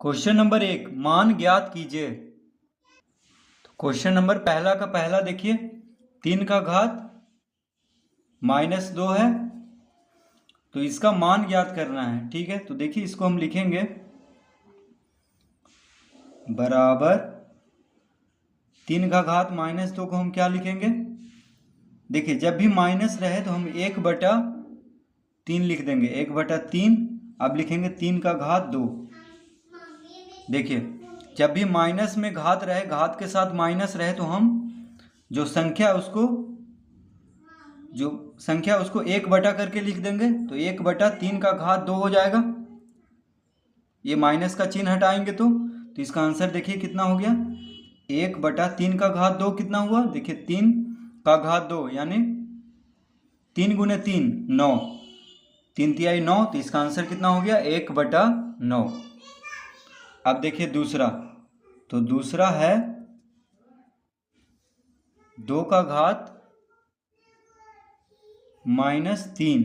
Question number 1 मान ज्ञात कीजिए। तो क्वेश्चन नंबर पहला का पहला देखिए, 3 का घात -2 है, तो इसका मान ज्ञात करना है। ठीक है, तो देखिए इसको हम लिखेंगे बराबर 3 का घात -2 को हम क्या लिखेंगे। देखिए जब भी माइनस रहे तो हम 1/3 लिख देंगे, 1/3। अब लिखेंगे 3 का घात 2। देखिए जब भी माइनस में घात रहे, घात के साथ माइनस रहे, तो हम जो संख्या उसको 1 बटा करके लिख देंगे। तो 1/3 का घात 2 हो जाएगा। ये माइनस का चिन्ह हटाएंगे तो इसका आंसर देखिए कितना हो गया। 1/3 का घात 2 कितना हुआ, देखिए 3 का घात 2 यानी 3 × 3 9, 3 × 9, तो इसका आंसर कितना हो गया 1/9। अब देखिए दूसरा, तो दूसरा है 2 का घात -3।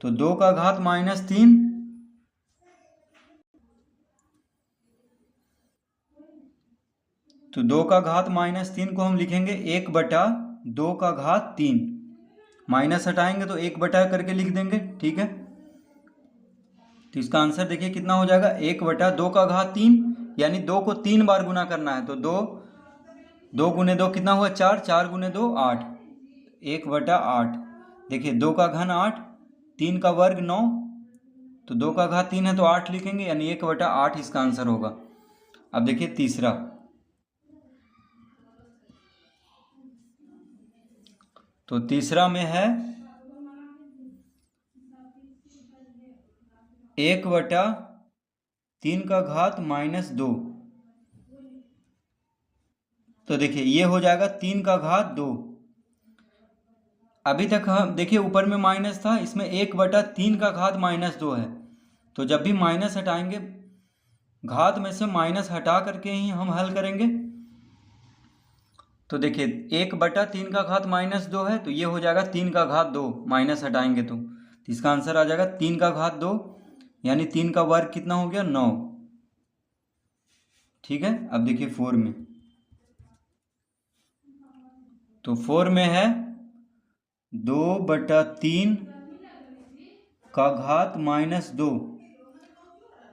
तो 2 का घात -3, तो 2 का घात -3 को हम लिखेंगे 1/2 का घात 3। माइनस हटाएंगे तो 1 बटा करके लिख देंगे। ठीक है, तो इसका आंसर देखिए कितना हो जाएगा 1/2 का घात 3, यानी 2 को 3 बार गुना करना है। तो 2 × 2 कितना हुआ 4, 4 × 2 8, 1/8। देखिए 2 का घन 8, 3 का वर्ग 9, तो 2 का घात 3 है तो 8 लिखेंगे, यानी 1/8 इसका आंसर होगा। अब देखिए तीसरा, तो तीसरा में है 1/3 का घात -2। तो देखिए ये हो जाएगा 3 का घात 2। अभी तक हम देखिए ऊपर में माइनस था, इसमें 1/3 का घात -2 है। तो जब भी माइनस हटाएंगे, घात में से माइनस हटा करके ही हम हल करेंगे। तो देखिए 1/3 का घात -2 है, तो ये हो जाएगा 3 का घात 2, माइनस हटाएंगे तो इसका आंसर आ जाएगा 3 का घात 2, यानी 3 का वर्ग कितना हो गया 9। ठीक है, अब देखिए 4 में, तो 4 में है 2/3 का घात -2।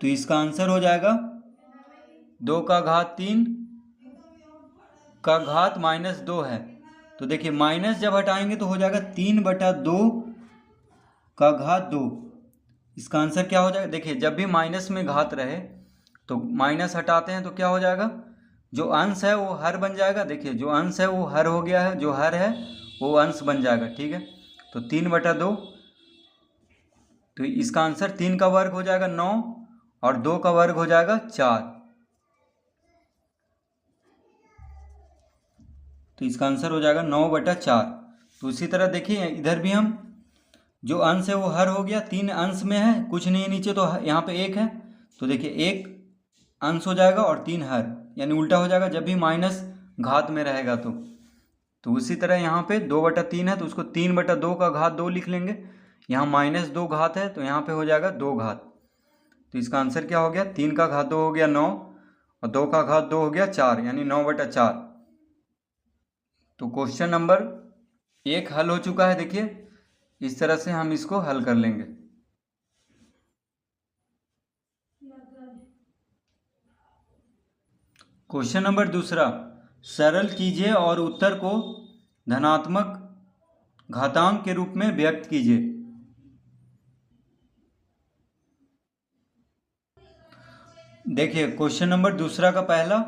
तो इसका आंसर हो जाएगा 2 का घात 3 का घात -2 है। तो देखिए माइनस जब हटाएंगे तो हो जाएगा 3/2 का घात 2। इसका आंसर क्या हो जाएगा, देखिए जब भी माइनस में घात रहे तो माइनस हटाते हैं तो क्या हो जाएगा, जो अंश है वो हर बन जाएगा। देखिए जो अंश है वो हर हो गया है, जो हर है वो अंश बन जाएगा। ठीक है, तो 3/2, तो इसका आंसर 3 का वर्ग हो जाएगा 9 और 2 का वर्ग हो जाएगा 4। तो इसका आंसर हो जाएगा 9/4। तो उसी तरह देखिए इधर भी हम जो अंश है वो हर हो गया, 3 अंश में है, कुछ नहीं है नीचे, तो यहाँ पे 1 है। तो देखिए 1 अंश हो जाएगा और 3 हर, यानी उल्टा हो जाएगा जब भी माइनस घात में रहेगा तो उसी तरह यहाँ पे 2/3 है, तो उसको 3/2 का घात 2 लिख लेंगे। यहाँ -2 घात है तो यहाँ पे हो जाएगा 2 घात। तो इसका आंसर क्या हो गया, 3 का घात 2 हो गया 9 और 2 का घात 2 हो गया 4, यानी 9/4। तो क्वेश्चन नंबर 1 हल हो चुका है। देखिए इस तरह से हम इसको हल कर लेंगे। क्वेश्चन नंबर दूसरा, सरल कीजिए और उत्तर को धनात्मक घातांक के रूप में व्यक्त कीजिए। देखिए क्वेश्चन नंबर दूसरा का पहला,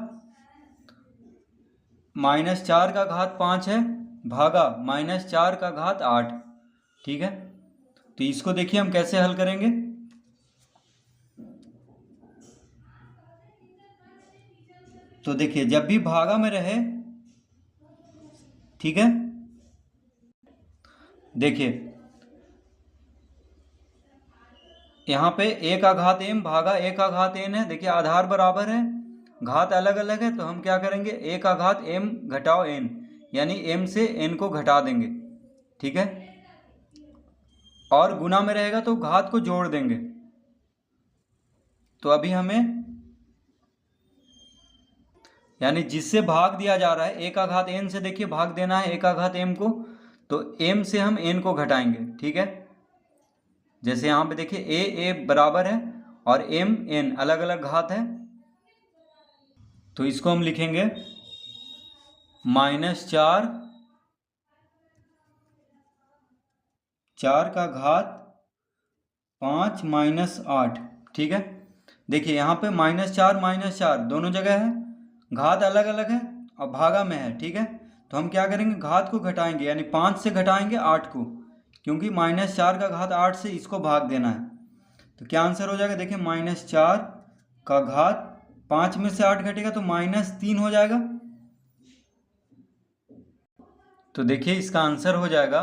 -4 का घात 5 है भागा -4 का घात 8। ठीक है, तो इसको देखिए हम कैसे हल करेंगे। तो देखिए जब भी भागा में रहे, ठीक है, देखिए यहाँ पे a का घात m भागा a का घात n है। देखिए आधार बराबर है, घात अलग अलग है, तो हम क्या करेंगे a का घात m घटाओ n, यानी m से n को घटा देंगे। ठीक है, और गुना में रहेगा तो घात को जोड़ देंगे। तो अभी हमें यानी जिससे भाग दिया जा रहा है a का घात n से, देखिए भाग देना है a का घात m को, तो m से हम n को घटाएंगे। ठीक है, जैसे यहाँ पे देखिए a बराबर है और m n अलग अलग घात है, तो इसको हम लिखेंगे -4 4 का घात 5 -8। ठीक है, देखिए यहाँ पे -4 दोनों जगह है, घात अलग अलग है और भागा में है। ठीक है, तो हम क्या करेंगे, घात को घटाएंगे, यानी 5 से घटाएंगे 8 को, क्योंकि -4 का घात 8 से इसको भाग देना है। तो क्या आंसर हो जाएगा, देखिए -4 का घात 5 में से 8 घटेगा तो -3 हो जाएगा। तो देखिए इसका आंसर हो जाएगा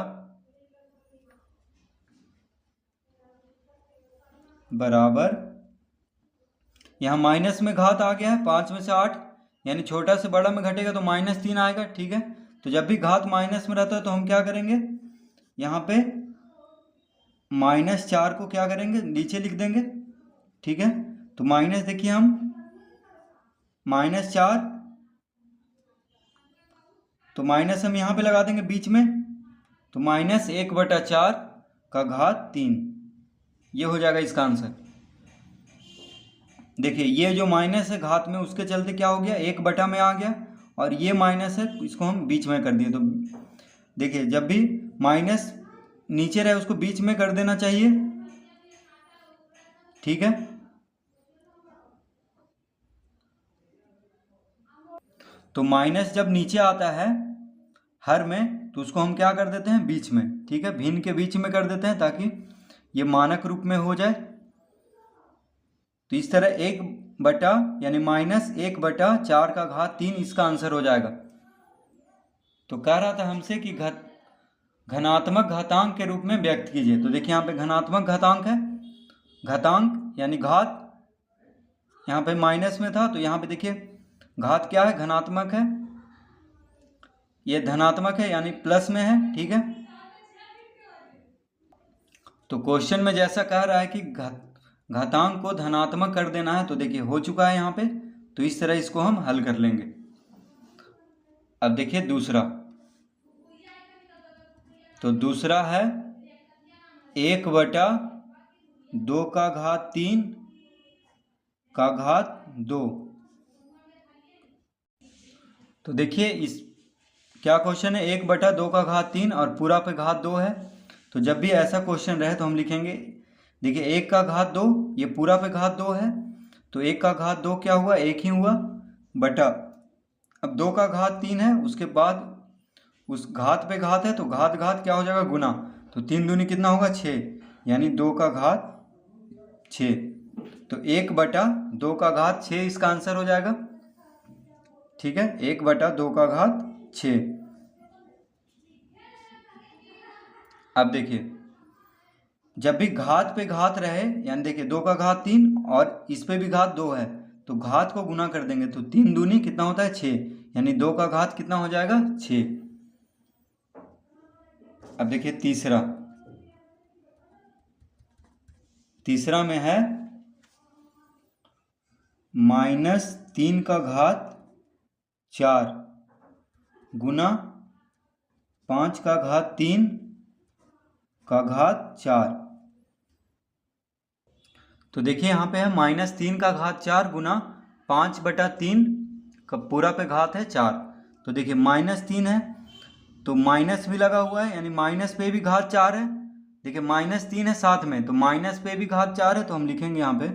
बराबर, यहाँ माइनस में घात आ गया है 5 में से 8, यानी छोटा से बड़ा में घटेगा तो -3 आएगा। ठीक है, तो जब भी घात माइनस में रहता है तो हम क्या करेंगे, यहाँ पे -4 को क्या करेंगे, नीचे लिख देंगे। ठीक है, तो माइनस देखिए हम -4, तो माइनस हम यहाँ पे लगा देंगे बीच में, तो -1/4 का घात 3, ये हो जाएगा इसका आंसर। देखिए ये जो माइनस है घात में, उसके चलते क्या हो गया, 1 में आ गया, और ये माइनस है इसको हम बीच में कर दिए। तो देखिए जब भी माइनस नीचे रहे उसको बीच में कर देना चाहिए। ठीक है, तो माइनस जब नीचे आता है हर में, तो उसको हम क्या कर देते हैं, बीच में। ठीक है, भिन्न के बीच में कर देते हैं ताकि ये मानक रूप में हो जाए। तो इस तरह 1 यानी -1/4 का घात 3 इसका आंसर हो जाएगा। तो कह रहा था हमसे कि घनात्मक घातांक के रूप में व्यक्त कीजिए। तो देखिए यहाँ पे घनात्मक घातांक है, घातांक यानी घात, यहाँ पे माइनस में था तो यहाँ पे देखिए घात क्या है, धनात्मक है, ये धनात्मक है यानी प्लस में है। ठीक है, तो क्वेश्चन में जैसा कह रहा है कि घातांक को धनात्मक कर देना है, तो देखिए हो चुका है यहाँ पे, तो इस तरह इसको हम हल कर लेंगे। अब देखिए दूसरा, तो दूसरा है 1/2 का घात 3 का घात 2। तो देखिए इस क्या क्वेश्चन है, 1/2 का घात 3 और पूरा पे घात 2 है। तो जब भी ऐसा क्वेश्चन रहे तो हम लिखेंगे, देखिए 1 का घात 2, ये पूरा पे घात 2 है, तो 1 का घात 2 क्या हुआ, 1 ही हुआ, बटा अब 2 का घात 3 है, उसके बाद उस घात पे घात है तो घात घात क्या हो जाएगा, गुना, तो 3 दूनी कितना होगा, 6, यानी 2 का घात 6। तो 1/2 का घात 6 इसका आंसर हो जाएगा। ठीक है, 1/2 का घात 6। अब देखिए जब भी घात पे घात रहे, यानी देखिए 2 का घात 3 और इस पे भी घात 2 है, तो घात को गुना कर देंगे, तो 3 दूनी कितना होता है, 6, यानी 2 का घात कितना हो जाएगा, 6। अब देखिए तीसरा में है -3 का घात 4 गुना 5 का घात 3 का घात 4। तो देखिए यहाँ पे है -3 का घात 4 गुना 5/3 का पूरा पे घात है 4। तो देखिए -3 है तो माइनस भी लगा हुआ है, यानी माइनस पे भी घात 4 है। देखिए -3 है साथ में, तो माइनस पे भी घात 4 है, तो हम लिखेंगे यहाँ पे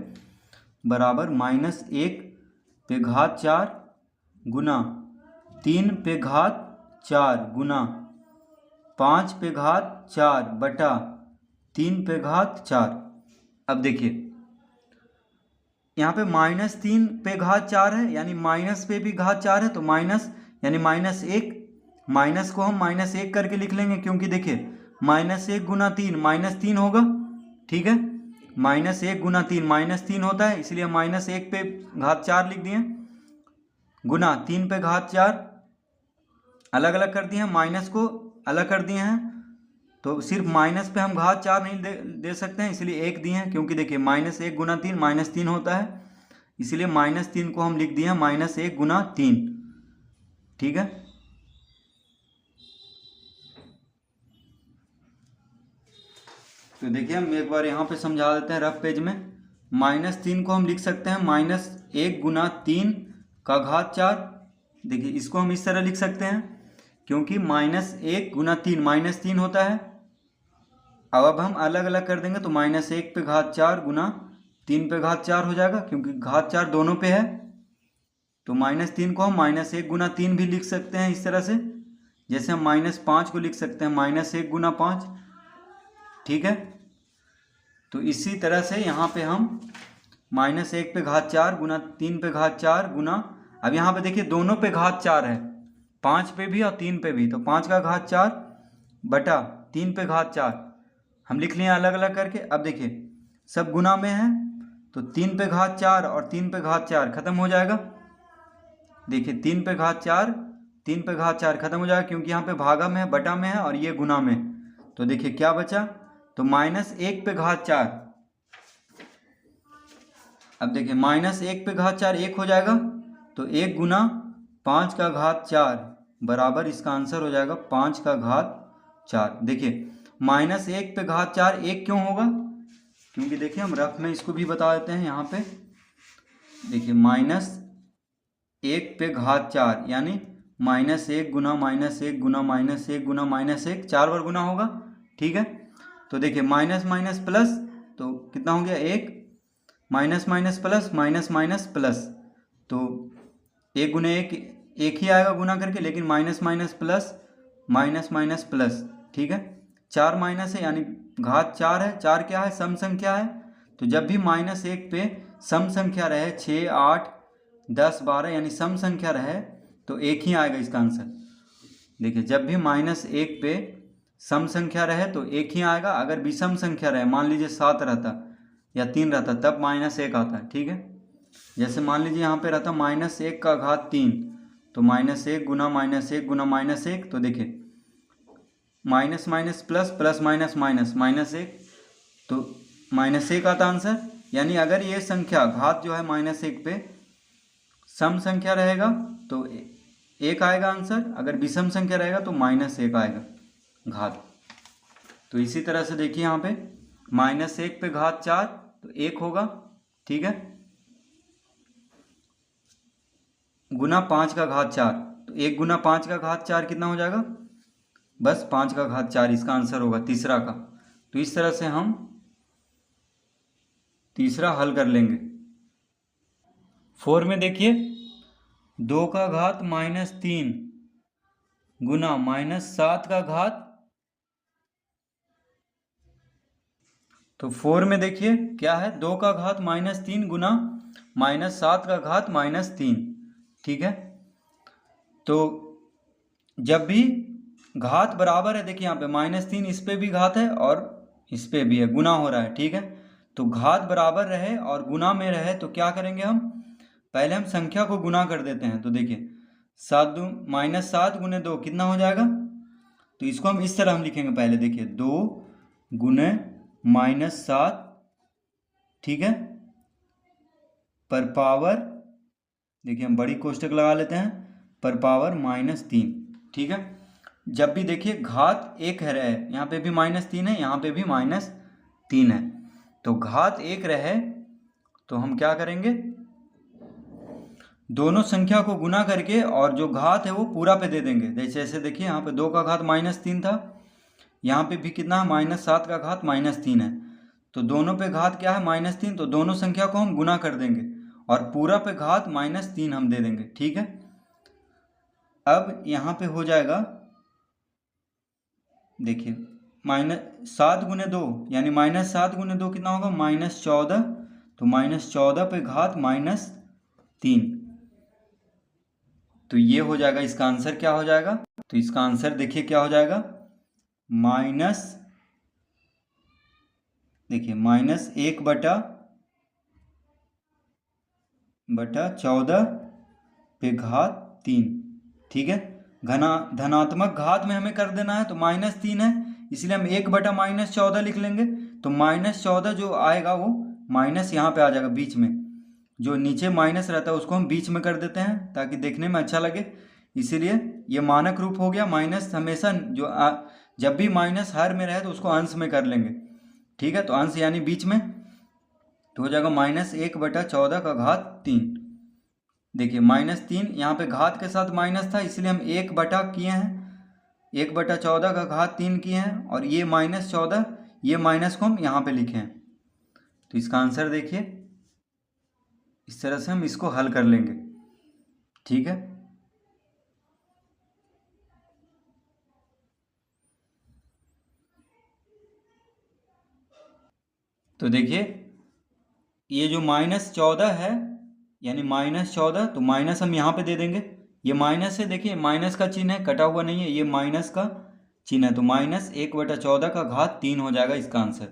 बराबर -1 पे घात 4 गुना 3 पे घात 4 गुना 5 पे घात 4 बटा 3 पे घात 4। अब देखिए यहाँ पे -3 पे घात 4 है, यानी माइनस पे भी घात 4 है, तो माइनस यानी -1, माइनस को हम -1 करके लिख लेंगे, क्योंकि देखिए -1 गुना 3 -3 होगा। ठीक है, -1 गुना 3 -3 होता है, इसलिए -1 पे घात 4 लिख दिए, गुना 3 पे घात 4 अलग अलग कर दिए हैं, माइनस को अलग कर दिए हैं, तो सिर्फ माइनस पे हम घात 4 नहीं दे सकते हैं, इसलिए 1 दिए हैं, क्योंकि देखिए -1 गुना 3 -3 होता है, इसलिए -3 को हम लिख दिए हैं -1 गुना 3। ठीक है, तो देखिए हम एक बार यहाँ पे समझा देते हैं रफ पेज में। -3 को हम लिख सकते हैं -1 गुना 3 का घात 4। देखिए इसको हम इस तरह लिख सकते हैं, क्योंकि -1 गुना 3 -3 होता है। अब हम अलग अलग कर देंगे तो -1 पे घात 4 गुना 3 पे घात 4 हो जाएगा, क्योंकि घात 4 दोनों पे है। तो -3 को हम -1 गुना 3 भी लिख सकते हैं इस तरह से, जैसे हम -5 को लिख सकते हैं -1 गुना 5। ठीक है, तो इसी तरह से यहाँ पे हम -1 पे घात 4 गुना 3 पे घात 4 गुना, अब यहाँ पे देखिए दोनों पे घात 4 है, 5 पे भी और 3 पे भी, तो 5 का घात 4 बटा 3 पे घात 4 हम लिख लिए अलग अलग करके। अब देखिए सब गुना में है, तो 3 पे घात 4 और 3 पे घात 4 खत्म हो जाएगा। देखिए 3 पे घात 4 3 पे घात 4 खत्म हो जाएगा, क्योंकि यहाँ पे भागा में है, बटा में है और ये गुना में। तो देखिए क्या बचा, तो -1 पे घात 4। अब देखिए -1 पे घात 4 1 हो जाएगा, तो 1 गुना 5 का घात 4 बराबर इसका आंसर हो जाएगा 5 का घात 4। देखिए -1 पे घात 4 1 क्यों होगा, क्योंकि देखिए हम रफ में इसको भी बता देते हैं यहाँ पे। देखिए -1 पे घात 4 यानी -1 गुना -1 गुना -1 गुना -1 4 बार गुना होगा। ठीक है, तो देखिए माइनस माइनस प्लस, तो कितना हो गया 1, minus minus plus minus minus plus, तो 1 गुना 1 1 ही आएगा गुना करके, लेकिन minus minus plus minus minus plus. ठीक है, 4 माइनस है यानी घात 4 है, 4 क्या है सम संख्या है, तो जब भी -1 पे सम संख्या रहे 6 8 10 12 यानी सम संख्या रहे तो 1 ही आएगा इसका आंसर। देखिए जब भी -1 पे सम संख्या रहे तो 1 ही आएगा, अगर विषम संख्या रहे मान लीजिए 7 रहता या 3 रहता तब -1 आता है। ठीक है, जैसे मान लीजिए यहाँ पे रहता -1 का घात 3, तो -1 गुना -1 गुना -1, तो देखिए minus minus plus plus minus minus -1, तो -1 आता आंसर। यानी अगर ये संख्या घात जो है -1 पे सम संख्या रहेगा तो 1 आएगा आंसर, अगर विषम संख्या रहेगा तो -1 आएगा घात। तो इसी तरह से देखिए यहाँ पे -1 पे घात 4 तो 1 होगा। ठीक है, गुना 5 का घात 4, तो 1 गुना 5 का घात 4 कितना हो जाएगा, बस 5 का घात 4 इसका आंसर होगा तीसरा का। तो इस तरह से हम तीसरा हल कर लेंगे। 4 में देखिए 2 का घात -3 गुना -7 का घात, तो 4 में देखिए क्या है 2 का घात -3 गुना -7 का घात -3। ठीक है, तो जब भी घात बराबर है, देखिए यहाँ पे -3 इस पे भी घात है और इस पे भी है, गुना हो रहा है। ठीक है, तो घात बराबर रहे और गुना में रहे तो क्या करेंगे हम, पहले हम संख्या को गुना कर देते हैं। तो देखिए -7 गुने 2 कितना हो जाएगा, तो इसको हम इस तरह हम लिखेंगे पहले, देखिए 2 गुने -7, ठीक है, पर पावर, देखिए हम बड़ी कोष्टक लगा लेते हैं, पर पावर -3। ठीक है, जब भी देखिए घात 1 है रहे, यहाँ पे भी -3 है, यहाँ पे भी -3 है, तो घात 1 रहे तो हम क्या करेंगे, दोनों संख्या को गुना करके और जो घात है वो पूरा पे दे देंगे। जैसे देखिए यहाँ पे 2 का घात -3 था, यहाँ पे भी कितना है -7 का घात -3 है, तो दोनों पे घात क्या है -3, तो दोनों संख्या को हम गुना कर देंगे और पूरा पे घात -3 हम दे देंगे। ठीक है, अब यहाँ पे हो जाएगा, देखिए -7 गुने 2 यानी -7 गुने 2 कितना होगा -14, तो -14 पे घात -3, तो ये हो जाएगा इसका आंसर। क्या हो जाएगा, तो इसका आंसर देखिए क्या हो जाएगा, देखिए -1 बटा 14 पे घात 3। ठीक है, धनात्मक घात में हमें कर देना है, तो -3 है इसलिए हम 1/-14 लिख लेंगे। तो -14 जो आएगा वो माइनस यहाँ पे आ जाएगा बीच में, जो नीचे माइनस रहता है उसको हम बीच में कर देते हैं ताकि देखने में अच्छा लगे, इसीलिए ये मानक रूप हो गया। माइनस हमेशा जब भी माइनस हर में रहे तो उसको अंश में कर लेंगे, ठीक है। तो अंश यानी बीच में, तो हो जाएगा -1/14 देखिए -3 यहाँ पे घात के साथ माइनस था, इसलिए हम 1 किए हैं, 1/14 किए हैं, और ये -14 ये माइनस को हम यहाँ पे लिखे हैं। तो इसका आंसर देखिए, इस तरह से हम इसको हल कर लेंगे, ठीक है। तो देखिए ये जो -14 है यानी -14, तो माइनस हम यहाँ पे दे देंगे, ये माइनस है, देखिए माइनस का चिन्ह है, कटा हुआ नहीं है, ये माइनस का चिन्ह है, तो -1/14 हो जाएगा इसका आंसर।